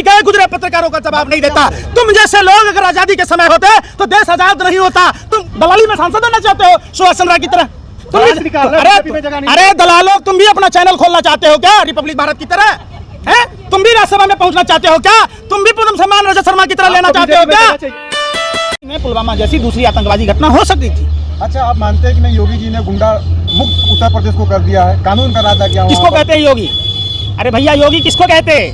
कभी गए गुजरे पत्रकारों का जवाब नहीं देता। तुम जैसे लोग अगर आजादी के समय होते तो देश आजाद नहीं होता। तुम दलाली में सांसद बनना चाहते हो सुभाष चंद्र की तरह? अरे दलालों, तुम भी अपना चैनल खोलना चाहते हो क्या रिपब्लिक भारत की तरह? है, तुम भी राज्यसभा में पहुंचना चाहते हो क्या? तुम भी पद्म सम्मान रजत शर्मा की तरह लेना चाहते हो क्या? पुलवामा जैसी दूसरी आतंकवादी घटना हो सकती थी। अच्छा, आप मानते हैं कि नहीं योगी जी ने गुंडा मुक्त उत्तर प्रदेश को कर दिया है, कानून का राजा क्या? किसको कहते हैं योगी? अरे भैया, योगी किसको कहते हैं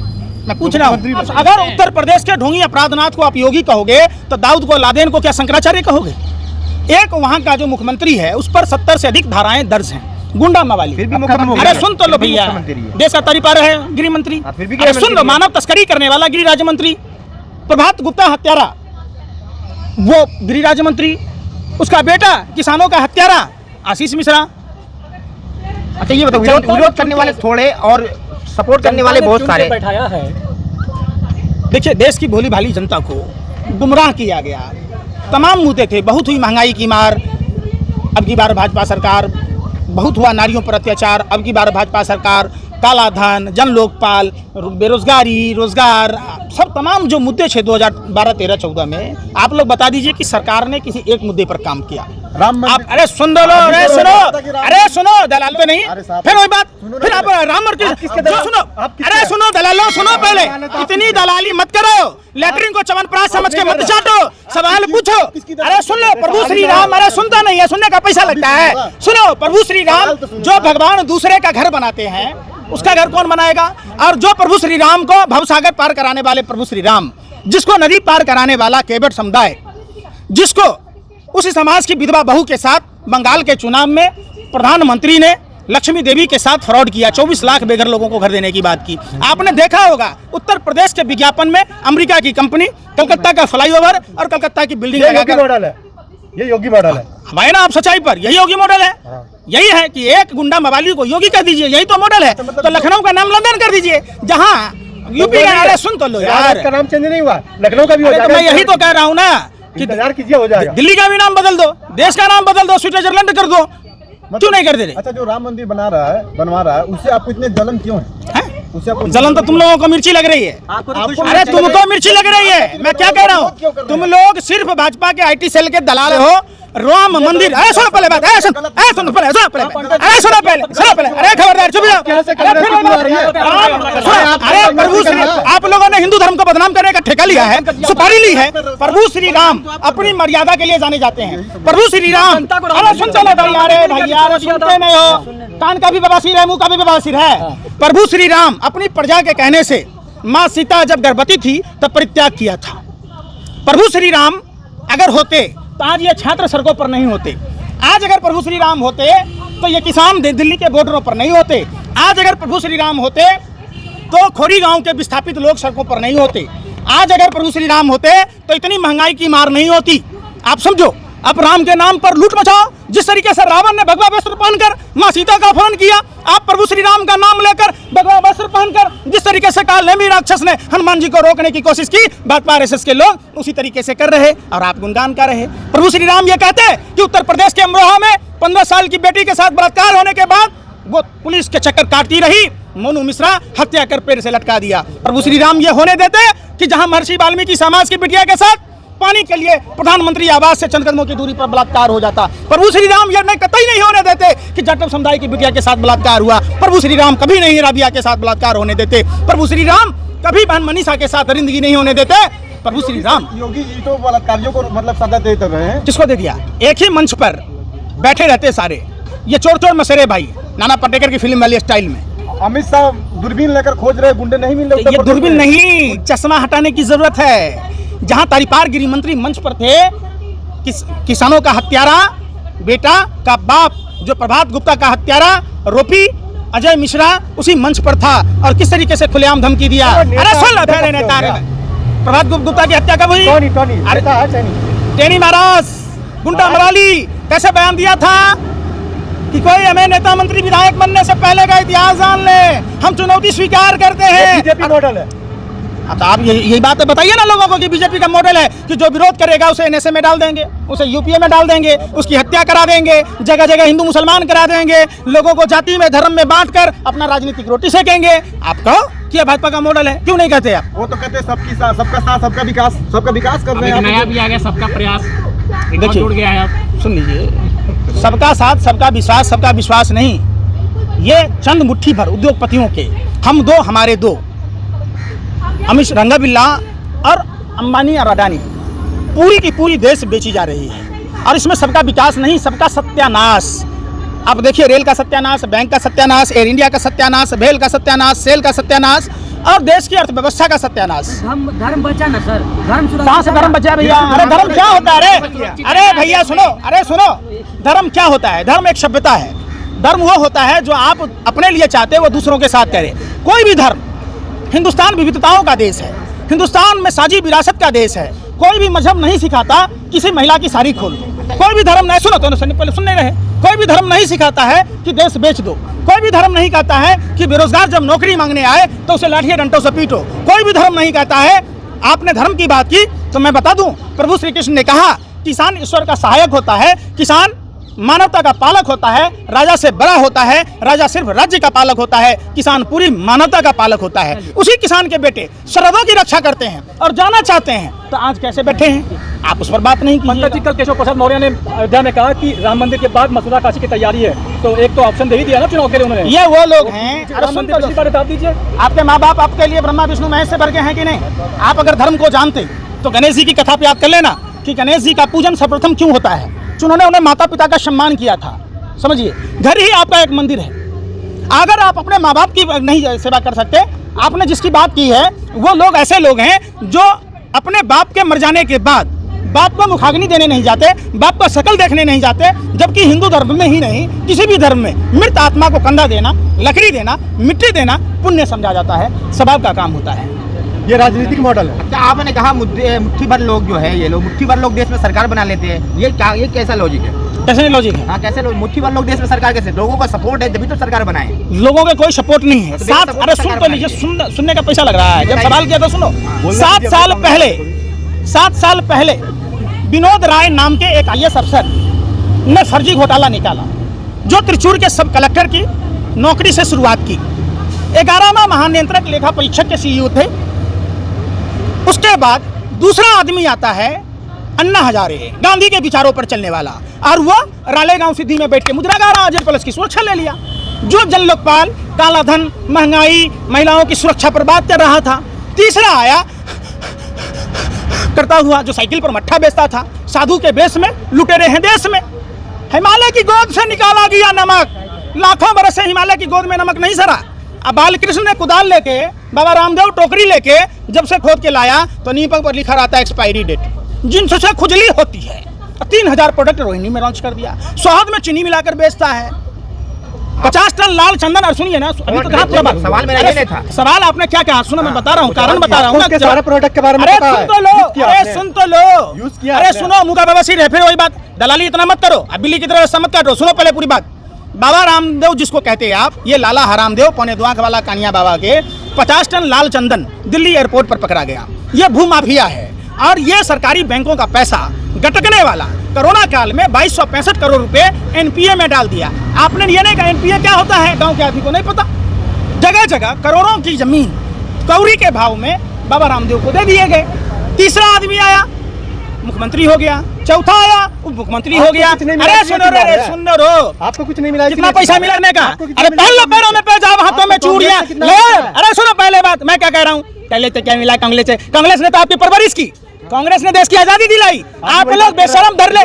मैं पूछ रहा हूँ। अगर उत्तर प्रदेश के ढोंगी अपराधनाथ को आप योगी कहोगे तो दाऊद को, लादेन को क्या शंकराचार्य कहोगे? एक वहाँ का जो मुख्यमंत्री है उस पर 70 से अधिक धाराएं दर्ज हैं, गुंडा मवाली। अरे सुन तो लो भैया, देश का तरीपार है गृह मंत्री। अरे सुन लो, मानव तस्करी करने वाला गृह राज्य मंत्री। प्रभात गुप्ता हत्यारा, वो गृह राज्य मंत्री। उसका बेटा किसानों का हत्यारा आशीष मिश्रा। अच्छा ये बताओ, विरोध करने वाले थोड़े और सपोर्ट करने वाले बहुत सारे बैठाया है। देखिए, देश की भोली भाली जनता को गुमराह किया गया। तमाम मुद्दे थे, बहुत हुई महंगाई की मार, अब की बार भाजपा सरकार, बहुत हुआ नारियों पर अत्याचार, अब की बार भाजपा सरकार, काला धन, जन लोकपाल, बेरोजगारी, रोजगार, सब तमाम जो मुद्दे थे 2012, 13, 14 में, आप लोग बता दीजिए कि सरकार ने किसी एक मुद्दे पर काम किया? अरे सुन लो, अरे सुनो दलाल पे नहीं, फिर वही बात, फिर आप राम मंदिर सुनो। अरे सुनो दलालो, सुनो पहले, इतनी दलाली मत करो, लेटरिन को च्यवनप्राश समझ के मत चाटो, सवाल पूछो। अरे सुन लो, प्रभु श्री राम, अरे सुनता नहीं है, सुनने का पैसा लगता है। सुनो, प्रभु श्री राम जो भगवान दूसरे का घर बनाते हैं उसका घर कौन बनाएगा? और जो प्रभु श्री राम को भवसागर पार कराने वाले प्रभु श्री राम, जिसको नदी पार कराने वाला केवट समुदाय, जिसको उसी समाज की विधवा बहू के साथ बंगाल के चुनाव में प्रधानमंत्री ने लक्ष्मी देवी के साथ फ्रॉड किया, 24 लाख बेघर लोगों को घर देने की बात की। आपने देखा होगा उत्तर प्रदेश के विज्ञापन में अमेरिका की कंपनी कलकत्ता का फ्लाईओवर और कलकत्ता की बिल्डिंग लगाकर, ये योगी मॉडल है हमारे ना आप सच्चाई पर, यही योगी मॉडल है। यही है कि एक गुंडा मवाली को योगी कर दीजिए, यही तो मॉडल है। तो लखनऊ का नाम लंदन कर दीजिए, जहाँ यूपी का। अरे सुन तो लो यार, का नाम चेंज नहीं हुआ, लखनऊ का भी हो जाएगा। मैं यही तो कह रहा हूँ ना कि इंतजार कीजिए, हो जाएगा। दिल्ली का भी नाम बदल दो, देश का नाम बदल दो, स्विट्जरलैंड कर दो, क्यों नहीं कर दे रहे? अच्छा, जो राम मंदिर बनवा रहा है उससे आपको इतने जलन क्यों है? जलन तो तुम लोगों को मिर्ची लग रही है। अरे तुमको मिर्ची लग रही है, मैं क्या कह रहा हूँ? तुम लोग सिर्फ भाजपा के IT सेल के दलाल हो। राम मंदिर, अरे सुनो पहले बात, अरे सुनो पहले, अरे खबरदार चुप जाओ। अरे प्रभु श्री, आप लोगों ने हिंदू धर्म को बदनाम करने का ठेका लिया है, सुपारी ली है। प्रभु श्री राम अपनी मर्यादा के लिए जाने जाते हैं। प्रभु श्री राम, अरे सुनते लो भैया, सुनते नहीं हो, कान का भी बवासीर है, मुंह का भी बवासीर है। प्रभु श्री राम अपनी प्रजा के कहने से माँ सीता जब गर्भवती थी तब परित्याग किया था। प्रभु श्री राम अगर होते तो आज ये छात्र सड़कों पर नहीं होते। आज अगर प्रभु श्री राम होते तो ये किसान दिल्ली के बॉर्डरों पर नहीं होते। आज अगर प्रभु श्री राम होते तो खोरी गांव के विस्थापित लोग सड़कों पर नहीं होते। आज अगर प्रभु श्री राम होते तो इतनी महंगाई की मार नहीं होती। आप समझो, अब राम के नाम पर लूट मचाओ। जिस तरीके से रावण ने भगवा वस्त्र पहनकर मां सीता का अपहरण किया, आप प्रभु श्री राम का नाम लेकर भगवा वस्त्र पहनकर जिस तरीके से काल नेमी राक्षस ने हनुमान जी को रोकने की कोशिश की, भाजपा RSS के लोग उसी तरीके से कर रहे और आप गुणगान कर रहे। प्रभु श्री राम ये कहते हैं कि उत्तर प्रदेश के अमरोहा में 15 साल की बेटी के साथ बलात्कार होने के बाद वो पुलिस के चक्कर काटती रही, मोनू मिश्रा हत्या कर पेड़ से लटका दिया। प्रभु श्री राम ये होने देते कि जहां महर्षि वाल्मीकि समाज की बिटिया के साथ पानी के लिए प्रधानमंत्री आवास से चंद कदमों की दूरी पर बलात्कार हो जाता। प्रभु श्री राम ये कतई नहीं होने देते कि जाटव समुदाय की बिटिया के साथ बलात्कार हुआ। प्रभु श्री राम कभी नहीं राबिया के साथ बलात्कार होने देते। प्रभु श्री राम कभी बहन मनीषा के साथ अरिंदगी नहीं होने देते। प्रभु श्री राम योगी तो बलात्कारियों को मतलब सजा देते हैं। किसको दे दिया? एक ही मंच पर बैठे रहते सारे, ये चोर चोर मसेरे भाई, नाना पाटेकर की फिल्म वाली स्टाइल में। अमित शाह दूरबीन लेकर खोज रहे, गुंडे नहीं मिल रहे। ये दूरबीन नहीं, चश्मा हटाने की जरूरत है। जहां तारीपार गृह मंत्री मंच पर थे, किसानों का हत्यारा बेटा का बाप जो प्रभात गुप्ता का हत्यारा रोपी अजय मिश्रा उसी मंच पर था और किस तरीके से खुलेआम धमकी दिया। अरे सुन नेता, प्रभात गुप्ता की हत्या कब हुई? टेनी महाराज गुंडा मवाली कैसे बयान दिया था कि कोई हमें नेता मंत्री विधायक बनने से पहले का इतिहास जान ले, हम चुनौती स्वीकार करते हैं। बीजेपी मॉडल है। अब आप यही बात बताइए ना लोगों को कि बीजेपी का मॉडल है कि जो विरोध करेगा उसे NSA में डाल देंगे, उसे UPA में डाल देंगे, उसकी हत्या करा देंगे, जगह जगह हिंदू मुसलमान करा देंगे, लोगों को जाति में धर्म में बांटकर अपना राजनीतिक रोटी सेकेंगे। आप कहो कि ये भाजपा का मॉडल है? क्यों नहीं कहते आप? वो तो कहते हैं सबकी साथ, सबका साथ, सबका विकास कर रहे हैं। नया भी आ गया, सबका प्रयास देखिए, जुड़ गया है अब। सुन लीजिए, सबका साथ सबका विश्वास नहीं, ये चंद मुट्ठी भर उद्योगपतियों के हम दो हमारे दो, अमित रंगा बिल्ला और अंबानी और अडानी, पूरी की पूरी देश बेची जा रही है। और इसमें सबका विकास नहीं, सबका सत्यानाश। आप देखिए, रेल का सत्यानाश, बैंक का सत्यानाश, एयर इंडिया का सत्यानाश, भेल का सत्यानाश, सेल का सत्यानाश और देश की अर्थव्यवस्था का सत्यानाश। धर्म बचा ना सर, धर्म कहाँ से धर्म बचा भैया? अरे धर्म क्या होता है? अरे भैया सुनो, अरे सुनो, धर्म क्या होता है? धर्म एक सभ्यता है। धर्म वो होता है जो आप अपने लिए चाहते हो वो दूसरों के साथ करें। कोई भी धर्म, हिंदुस्तान विविधताओं का देश है, हिंदुस्तान में साझी विरासत का देश है। कोई भी मजहब नहीं सिखाता किसी महिला की साड़ी खोल दो, कोई भी धर्म नहीं, सुनो तो पहले सुन नहीं रहे, कोई भी धर्म नहीं सिखाता है कि देश बेच दो, कोई भी धर्म नहीं कहता है कि बेरोजगार जब नौकरी मांगने आए तो उसे लाठी डंडों से पीटो, कोई भी धर्म नहीं कहता है। आपने धर्म की बात की तो मैं बता दूं, प्रभु श्री कृष्ण ने कहा किसान ईश्वर का सहायक होता है, किसान मानवता का पालक होता है, राजा से बड़ा होता है, राजा सिर्फ राज्य का पालक होता है, किसान पूरी मानवता का पालक होता है। उसी किसान के बेटे सरहदों की रक्षा करते हैं और जाना चाहते हैं, तो आज कैसे बैठे हैं? आप उस पर बात नहीं कीजिए। पंडित जी, कल केशव प्रसाद मौर्य ने अयोध्या में कहा कि राम मंदिर के बाद मथुरा काशी की तैयारी है, तो एक तो ऑप्शन दे ही दिया ना चुनाव के लिए उन्होंने। ये वो लोग हैं, राम मंदिर पिछली बार बता दीजिए। आपके माँ बाप आपके लिए ब्रह्मा विष्णु महेश से भर के हैं कि नहीं? आप अगर धर्म को जानते तो गणेश जी की कथा पे याद कर लेना कि गणेश जी का पूजन सर्वप्रथम क्यों होता है। उन्होंने उन्हें माता पिता का सम्मान किया था, समझिए, घर ही आपका एक मंदिर है। अगर आप अपने माँ बाप की नहीं सेवा कर सकते, आपने जिसकी बात की है वो लोग ऐसे लोग हैं जो अपने बाप के मर जाने के बाद बाप को मुखाग्नि देने नहीं जाते, बाप को शकल देखने नहीं जाते, जबकि हिंदू धर्म में ही नहीं किसी भी धर्म में मृत आत्मा को कंधा देना, लकड़ी देना, मिट्टी देना पुण्य समझा जाता है, स्वभाव का काम होता है। ये राजनीतिक मॉडल है। क्या आपने कहा मुट्ठी भर लोग जो है, ये लोग मुट्ठी भर लोग देश में सरकार बना लेते हैं, ये कैसा लॉजिक है? कैसे लॉजिक है? हाँ, कैसे लोग मुट्ठी भर लोग देश में सरकार कैसे? लोगों का सपोर्ट है तभी तो सरकार बनाए। लोगों का कोई सपोर्ट नहीं है। तो सात, अरे सुन तो लीजिए, सुनने का पैसा लग रहा है। जब सवाल किया तो सुनो। 7 साल पहले विनोद राय नाम के एक IAS अफसर ने फर्जी घोटाला निकाला, जो त्रिचूर के सब कलेक्टर की नौकरी से शुरुआत की। 11वां महानियंत्रक लेखा परीक्षक के CEO थे। उसके बाद दूसरा आदमी आता है अन्ना हजारे, गांधी के विचारों पर चलने वाला, और वो रालेगांव सिद्धि में बैठ के मुद्रा गारा अजय प्लस की सुरक्षा ले लिया, जो जन लोकपाल, काला धन, महंगाई, महिलाओं की सुरक्षा पर बात कर रहा था। तीसरा आया करता हुआ जो साइकिल पर मट्ठा बेचता था, साधु के बेस में, लुटेरे हैं देश में। हिमालय की गोद से निकाला गया नमक, लाखों बरस से हिमालय की गोद में नमक नहीं सरा। अब बालकृष्ण ने कुदाल लेके, बाबा रामदेव टोकरी लेके जब से खोद के लाया तो नीपक पर लिखा रहता है एक्सपायरी डेट, जिनसे खुजली होती है। 3000 प्रोडक्ट रोहिणी में लॉन्च कर दिया, शहद में चीनी मिलाकर बेचता है, 50 टन लाल चंदन। और सुनिए ना, अभी तो कहा पूरा बात, सवाल मेरा ये नहीं था। सवाल आपने क्या कहा? सुनो, मैं बता रहा हूँ, कारण बता रहा हूँ ना। सारे प्रोडक्ट के बारे में अरे पता है। सुन तो लो, अरे सुन तो लो, यूज किया अरे आपने। सुनो, मुँह का बवासीर है, फिर वही बात, दलाली इतना मत करो, अब बिल्ली की तरह रास्ता मत काटो। सुनो पहले पूरी बात। बाबा रामदेव जिसको कहते हैं आप, ये लाला हरामदेव पौने द्वांक वाला कानिया बाबा के 50 टन लाल चंदन दिल्ली एयरपोर्ट पर पकड़ा गया। ये भूमाफिया है और ये सरकारी बैंकों का पैसा गटकने वाला कोरोना काल में 2265 करोड़ रुपए NPA में डाल दिया। आपने ये नहीं कहा NPA क्या होता है, गांव के आदमी को नहीं पता। जगह जगह करोड़ों की जमीन कौड़ी के भाव में बाबा रामदेव को दे दिए गए। तीसरा आदमी आया, मुख्यमंत्री हो गया। चौथा आया, उप मुख्यमंत्री हो गया। अरे सुनो रे, सुन रो, आपको कुछ नहीं मिला? कितना पैसा मिलने का? अरे पहले पैरों में पे जाओ, हाथों में चूड़ियां ले। अरे सुनो पहले बात, मैं क्या कह रहा हूँ, पहले तो क्या मिला कांग्रेस से? कांग्रेस ने तो आपकी परवरिश की, कांग्रेस ने देश की आजादी दिलाई। आप लोग बेशरम धर ले,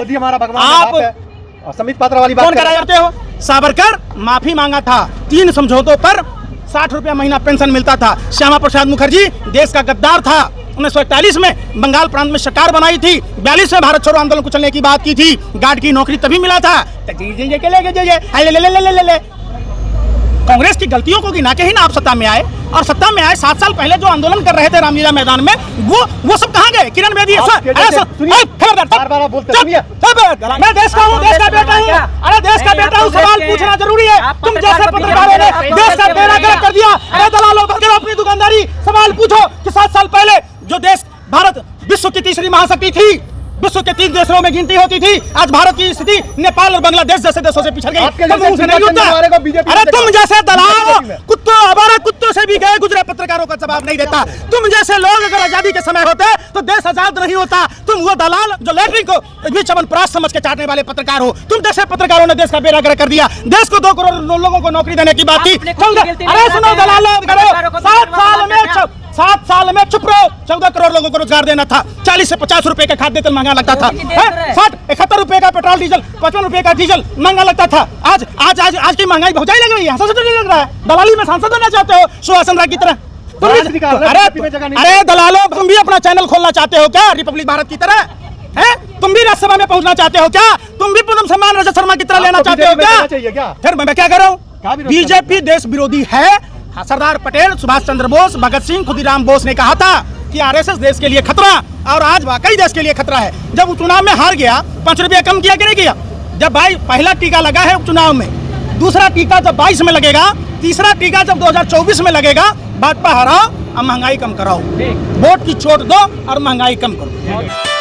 आप समित पात्रा वाली बात कौन करा करते हो? सावरकर माफी मांगा था, 3 समझौतों पर 60 रुपया महीना पेंशन मिलता था। श्यामा प्रसाद मुखर्जी देश का गद्दार था, 1941 में बंगाल प्रांत में सरकार बनाई थी, 42 में भारत छोड़ो आंदोलन को चलने की बात की थी, गार्ड की नौकरी तभी मिला था। कांग्रेस की गलतियों को गिना के ही ना आप सत्ता में आए, और सत्ता में आए 7 साल पहले जो आंदोलन कर रहे थे रामलीला मैदान में, वो सब कहाँ गए? किरण बेदी, मैं देश का हूँ, देश का बेटा हूँ, अरे देश का बेटा हूँ, सवाल पूछना जरूरी है। तुम जैसे पत्रकारों ने देश का बेड़ा गर्क कर दिया। अरे दलालों को करो अपनी दुकानदारी, सवाल पूछो कि 7 साल पहले जो देश भारत विश्व की तीसरी महाशक्ति थी, विश्व के 3 देशों में गिनती होती थी, आज भारत की स्थिति नेपाल और बांग्लादेश जैसे देशों से पिछड़ गई। अरे तुम जैसे दलाल कुत्तों, आवारा कुत्तों से भी गए गुजरे पत्रकारों का जवाब नहीं देता। तुम जैसे लोग अगर आजादी के समय होते तो देश आजाद नहीं होता। तुम वो दलाल जो लैट्रिन को भी चवनप्राश समझ के चाटने वाले पत्रकार हो। तुम जैसे पत्रकारों ने देश का बेड़ा गर्क कर दिया। देश को 2 करोड़ लोगों को नौकरी देने की बात थी। अरे सुनो दलाल, 7 साल में चुप रहो, 14 करोड़ लोगों को रोजगार देना था। 40 से 50 रुपए का खाद्य तेल महंगा लगता था, 60-71 रुपए का पेट्रोल डीजल, 55 रुपए का डीजल महंगा लगता था। आज की महंगाई बहुत लग रही है, लग रहा है। दलाली में सांसद बनना चाहते हो सुहासन राय की तरह? अरे दलालों, तुम भी अपना चैनल खोलना चाहते हो क्या रिपब्लिक भारत की तरह? है तुम भी राज्यसभा में पहुंचना चाहते हो क्या? तुम भी पूनम सम्मान रजत शर्मा की तरह लेना चाहते हो क्या? फिर मैं क्या कर रहा हूँ? बीजेपी देश विरोधी है। सरदार पटेल, सुभाष चंद्र बोस, भगत सिंह, खुदीराम बोस ने कहा था कि आरएसएस देश के लिए खतरा, और आज वाकई देश के लिए खतरा है। जब उपचुनाव में हार गया, 5 रुपया कम किया कि नहीं किया? जब भाई पहला टीका लगा है उपचुनाव में, दूसरा टीका जब 22 में लगेगा, तीसरा टीका जब 2024 में लगेगा, भाजपा हराओ और महंगाई कम कराओ। वोट की चोट दो और महंगाई कम करो।